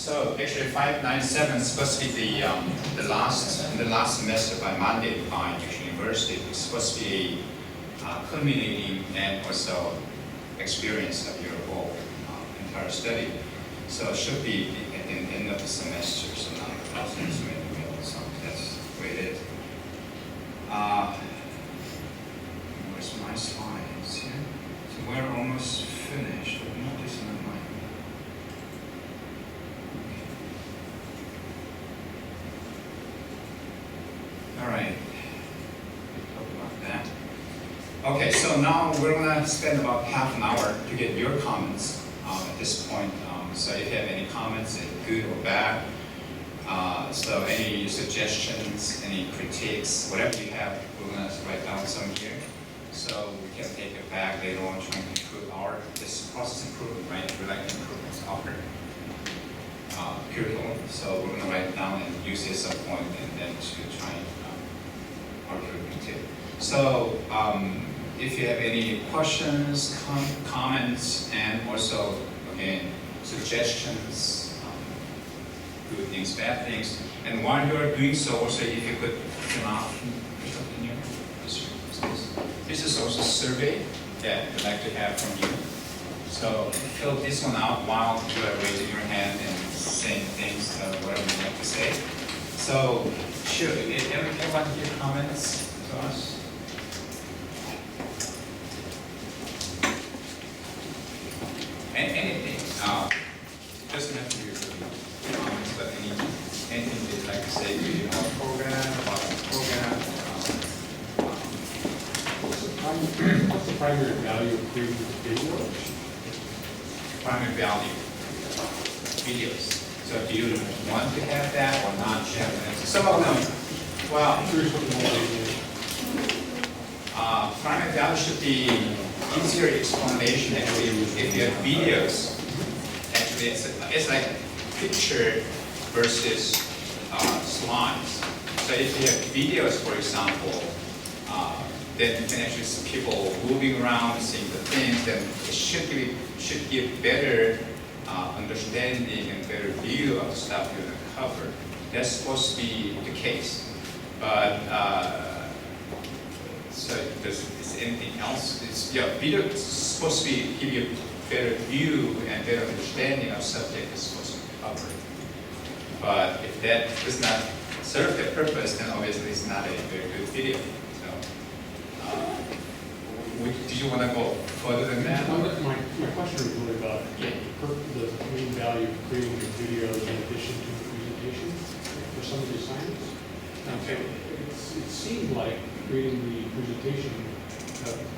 So actually 597 is supposed to be the last semester by Monday by university. It's supposed to be culminating and also experience of your whole entire study. So it should be at the end of the semester, so not the last semester in the middle, so that's the way it is. Where's my slides here? So we're almost finished, but not this one. All right, talk about that. Okay, so now we're gonna spend about half an hour to get your comments at this point. So if you have any comments, good or bad, so any suggestions, any critiques, whatever you have, we're gonna write down some here. So we can take it back later on trying to improve this process improvement, right? We like improvements our curriculum. So we're gonna write it down and use it at some point and then to try our curriculum too. So if you have any questions, comments, and also, again, suggestions, good things, bad things, and while you're doing so, also if you could fill out something here. This is also a survey that we'd like to have from you. So fill this one out while you are raising your hand and saying things, whatever you'd like to say. So, sure, everyone give comments to us? Anything, doesn't have to be comments, but anything you'd like to say about the program, What's the primary value of creating video? Primary value, videos. So do you want to have that or not have that? Some of them, well, primary value should be easier explanation. Actually, if you have videos, actually it's like picture versus slides. So if you have videos, for example, then you can actually see people moving around, seeing the things, then it should give better understanding and better view of the stuff you're going to cover. That's supposed to be the case. But, so is anything else? Video is supposed to give you a better view and better understanding of subject is supposed to be covered. But if that does not serve the purpose, then obviously it's not a very good video. Did you want to go further than that? My question was really about the main value of creating the videos in addition to the presentation for some of the assignments. Okay. It seemed like creating the presentation,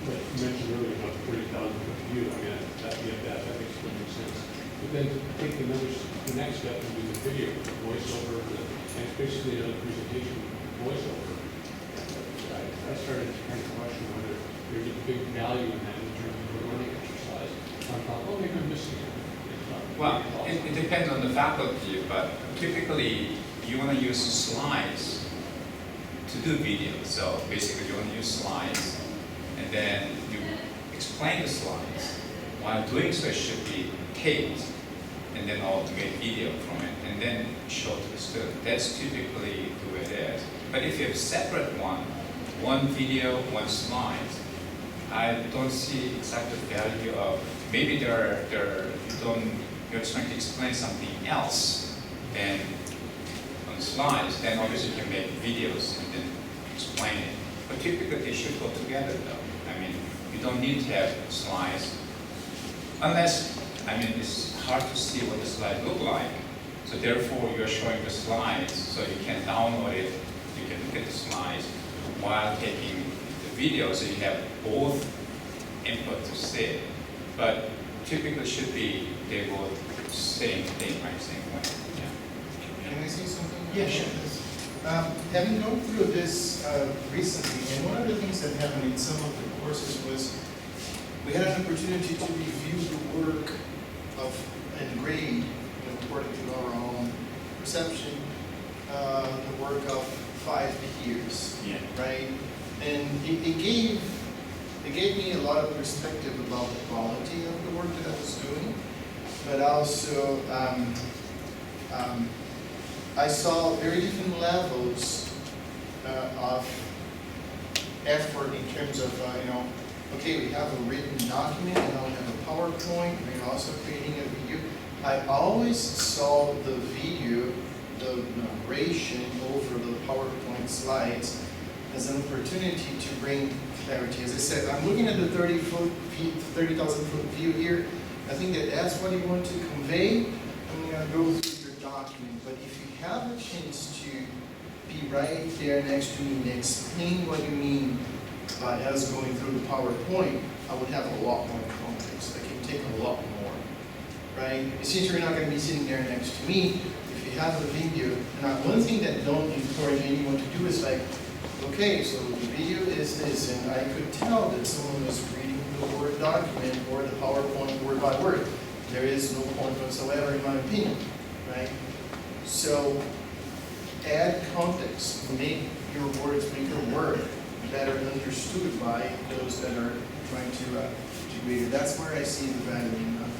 like you mentioned earlier about the 30,000 foot view. I mean, that makes perfect sense. But then to take the next step and do the video, the voiceover, and it's basically another presentation voiceover. I started to kind of question whether there's a big value in that in terms of a learning exercise. I thought, oh, maybe I'm missing it. Well, it depends on the faculty, but typically you want to use slides to do video. So basically you want to use slides, and then you explain the slides. While doing so, it should be taped, and then automate video from it, and then show to the student. That's typically the way it is. But if you have separate one video, one slide, I don't see exactly the value of, maybe you're trying to explain something else than on slides, then obviously you can make videos and then explain it. But typically they should go together though. I mean, you don't need to have slides, unless, I mean, it's hard to see what the slides look like. So therefore you're showing the slides, so you can download it, you can look at the slides while taking the video, so you have both input to see. But typically should be, they both same thing, right? Same way. Yeah. Can I say something? Yeah, sure. Having gone through this recently, and one of the things that happened in some of the courses was we had an opportunity to review the work of and grade, according to our own perception, the work of 5 peers, right? And it gave me a lot of perspective about the quality of the work that I was doing, but also I saw very different levels of effort in terms of, okay, we have a written document, and now we have a PowerPoint, we're also creating a video. I always saw the video, the narration over the PowerPoint slides as an opportunity to bring clarity. As I said, I'm looking at the 30,000 foot view here. I think that that's what you want to convey. I'm going to go through your document, but if you have a chance to be right there next to me and explain what you mean by us going through the PowerPoint, I would have a lot more context. I can take a lot more, right? Since you're not going to be sitting there next to me, if you have a video, and one thing that don't encourage anyone to do is like, okay, so the video is this, and I could tell that someone was reading the Word document or the PowerPoint word by word. There is no point whatsoever in my opinion, right? So add context, make your words, make your work better understood by those that are trying to read it. That's where I see the value in that.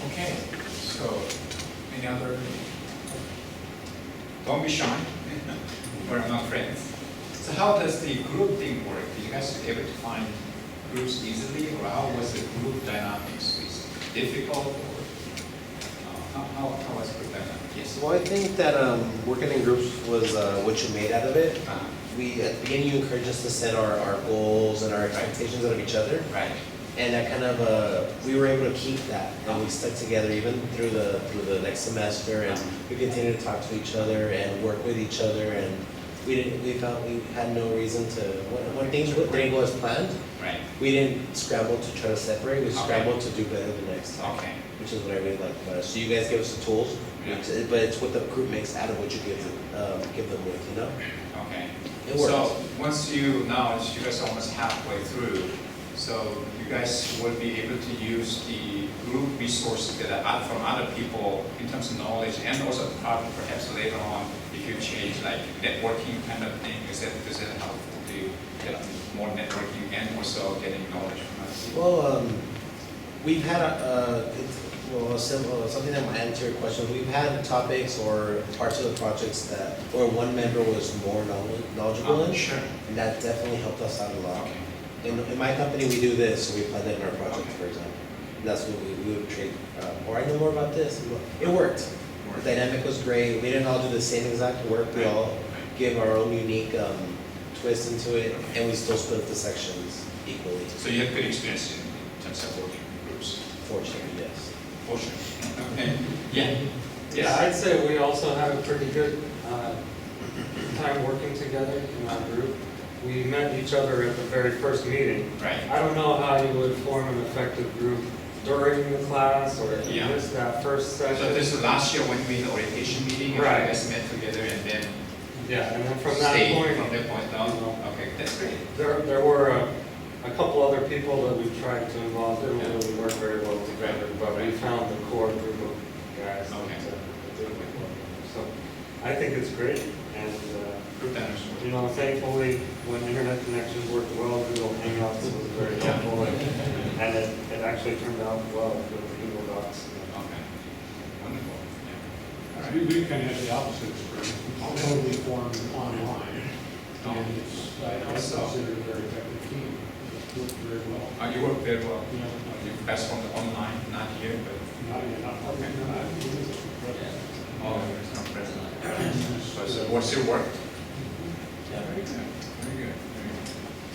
Okay, so any other? Don't be shy, we're not friends. So how does the group thing work? Did you guys able to find groups easily, or how was the group dynamics? Is it difficult, or how was group dynamics? Yes. Well, I think that working in groups was what you made out of it. We, at the beginning, you encouraged us to set our goals and our expectations out of each other. Right. And that kind of, we were able to keep that, and we stuck together even through the next semester, and we continued to talk to each other and work with each other, and we felt we had no reason to, when things didn't go as planned, Right. we didn't scramble to try to separate, we scrambled to do better the next time. Okay. Which is what I really like about it. So you guys give us the tools, Yeah. but it's what the group makes out of what you give them with, you know? Okay. It works. So once you guys are almost halfway through, so you guys will be able to use the group resources that are from other people in terms of knowledge, and also perhaps later on, if you change like networking kind of thing, is that helpful to get more networking and also getting knowledge from other people? Well, we've had something that might answer your question. We've had topics or parts of the projects where one member was more knowledgeable in, Sure. and that definitely helped us out a lot. Okay. In my company, we do this, so we apply that in our project, for example. And that's what we would trade, or I know more about this. It worked. The dynamic was great. We didn't all do the same exact work. We all give our own unique twist into it, and we still split up the sections equally. So you have good experience in terms of working in groups? Fortunately, yes. Fortunately. Okay. Yeah. Yeah, I'd say we also had a pretty good time working together in our group. We met each other at the very first meeting. Right. I don't know how you would form an effective group during the class or if you Yeah. missed that first So session. this is last year when we had the orientation meeting, and Right. you guys met together and then Yeah, and then from that stayed point, from that point on? you know, Okay, that's great. there were a couple other people that we tried to involve. They didn't really work very well together, but we found the core group of guys that Okay. did work well. So I think it's great, and Group dynamics. you know, thankfully, when internet connections worked well, Google Hangouts was very helpful, and it actually turned out well with Google Docs. Okay. Wonderful. Yeah. All right. We kind of had the opposite experience. We totally formed online, and it's, I consider it a very effective team. It worked very well. You work very well. You know, You best from the online, not here, but not Okay. Oh, it's not present. So what's your work? Yeah. Very good. Very good. Very good.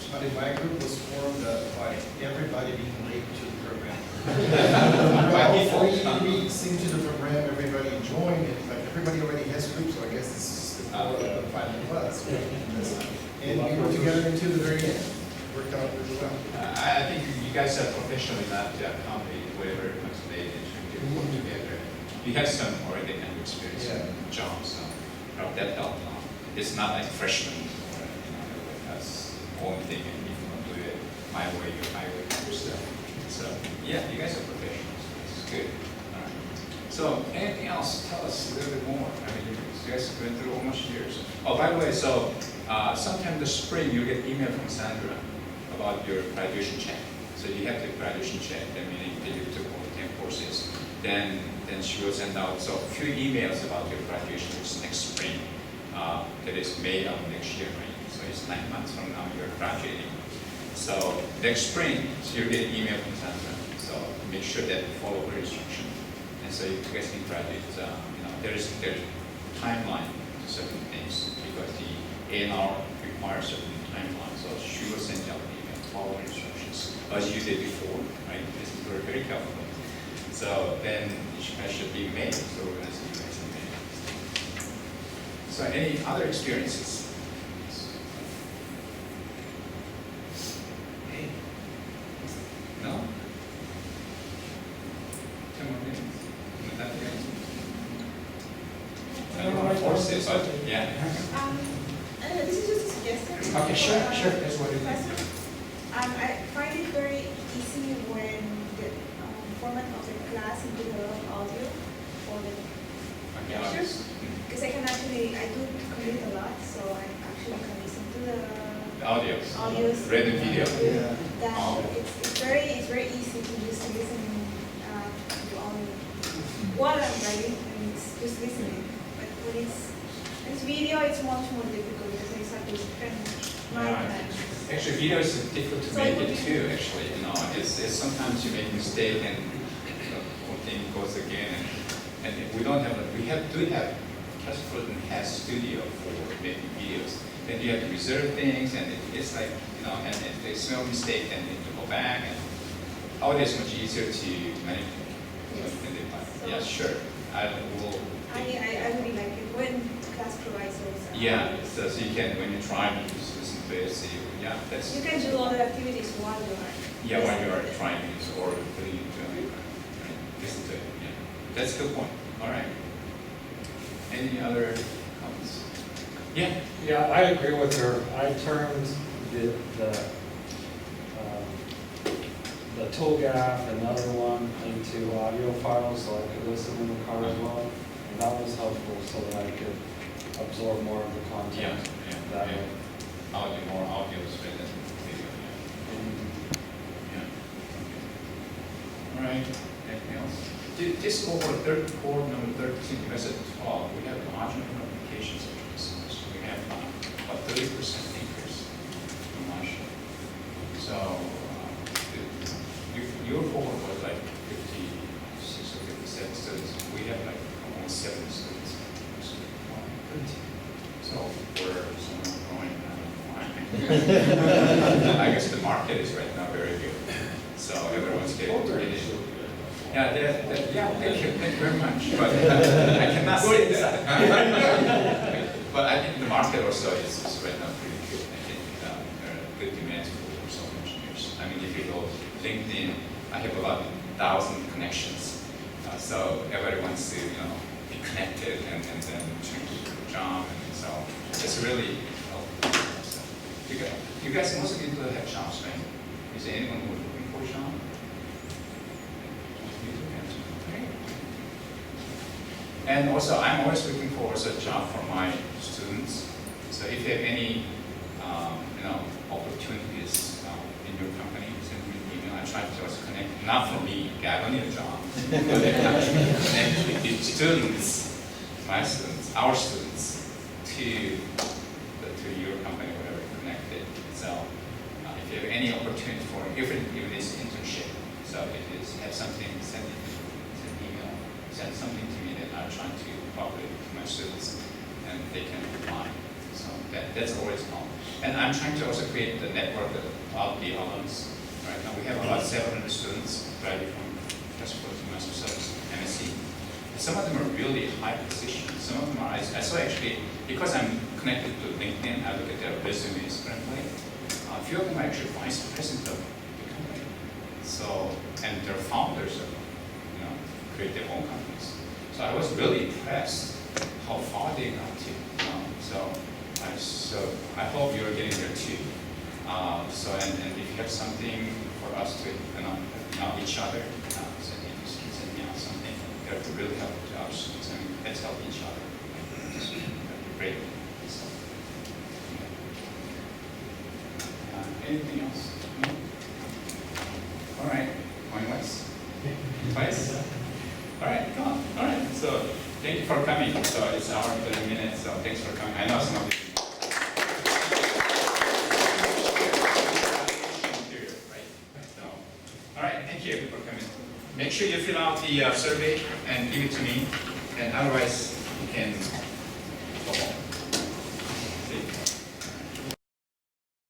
But my group was formed by everybody being late to the program. Well, default. 3 weeks into the program, everybody joined it, but everybody already has groups, so I guess this is the final class. And we were together until the very end. Worked out really well. I think you guys are professional enough to accommodate whatever comes later to work together. You have some already kind of experience in jobs, so that helped. It's not like freshmen, or, that's the only thing, and if you don't do it my way or highway kind of stuff. So yeah, you guys are professionals. It's good. All right. So anything else? Tell us a little bit more. I mean, you guys have been through almost years. Oh, by the way, so sometime this spring you get email from Sandra about your graduation check. So you have the graduation check, that meaning that you took all the 10 courses then she will send out so a few emails about your graduation, which is next spring. That is May of next year, right? So it's 9 months from now you're graduating. So next spring, so you'll get an email from Sandra. So make sure that you follow her instruction, and so you guys can graduate. There's timeline to certain things because the A&R requires certain timeline. So she will send out an email, follow her instructions as you did before, right? This is very, very careful. So then it should be May. So we're going to see you guys in May. So any other experiences? Hey. No? 10 more minutes. Nothing else? I don't want to force it, but yeah. This is just a suggestion. Okay, sure, that's what it is. Question. I find it very easy when the format of the class includes a lot of audio for the Okay, lectures. obvious. Because I do commute a lot, so I actually can listen to the The audios. audios. Read the video. Yeah. That Oh. it's very easy to just listen on while I'm writing and it's just listening. But when it's video, it's much more difficult because I have to spend my Yeah. time. Actually, video is difficult to So make it would it be- too, actually, it's sometimes you make a mistake and the whole thing goes again, and we don't have, do have, Casperton has studio for making videos, then you have to reserve things, and it's like, and if there's no mistake, then you have to go back, and audio is much easier to manipulate. Yeah, sure, I will. I really like it when class provides those. Yeah, so you can, when you try, you just listen to it, see, yeah, that's. You can do all the activities while you are. Yeah, when you are trying to use or putting it listen to it, yeah. That's a good point. All right. Any other comments? Yeah. Yeah, I agree with her. I turned the TOGAF, another one, into audio files so I could listen in the car as well. And that was helpful so that I could absorb more of the content that way. Audio, more audio is better than video, yeah. All right, anything else? This over core number 13, because at 12, we have large number of applications of this semester. We have about 30% increase from last year. So, your cohort was like 56 or 57 students. We have like almost 70 students. So we're somewhat growing. I guess the market is right now very good. So everyone's getting ready. Yeah, thank you very much. But I cannot say that. But I think the market also is right now pretty good. I think there are good demands for software engineers. I mean, if you go LinkedIn, I have about 1,000 connections. So everybody wants to, be connected and then change the job. And so it's really helpful. So you guys, most of you do have jobs, right? Is there anyone who is looking for a job? And also, I'm always looking for a job for my students. So if you have any, opportunities in your company, send me an email. I try to just connect, not for me, I don't need a job, but connect with the students, my students, our students, to your company, whatever, connected. So if you have any opportunity for, even it's internship, so if you have something, send an email, send something to me that I'm trying to populate to my students, and they can reply. So that's always helpful. And I'm trying to also create the network of the alums. Right now we have about 700 students graduating from Casperton Master Service, MSc. And some of them are really high positions. Some of them are, I saw actually, because I'm connected to LinkedIn, I look at their resumes currently. A few of them are actually vice president of the company. So, and they're founders of, create their own companies. So I was really impressed how far they got to. So I hope you're getting there too. And if you have something for us to know each other, so if you send me out something that would really help our students, let's help each other. That'd be great. So, anything else? No? All right, going once, twice. All right, come on. All right, so thank you for coming. So it's hour and 30 minutes, so thanks for coming. I know some of you. Period, right? So, all right, thank you for coming. Make sure you fill out the survey and give it to me, and otherwise you can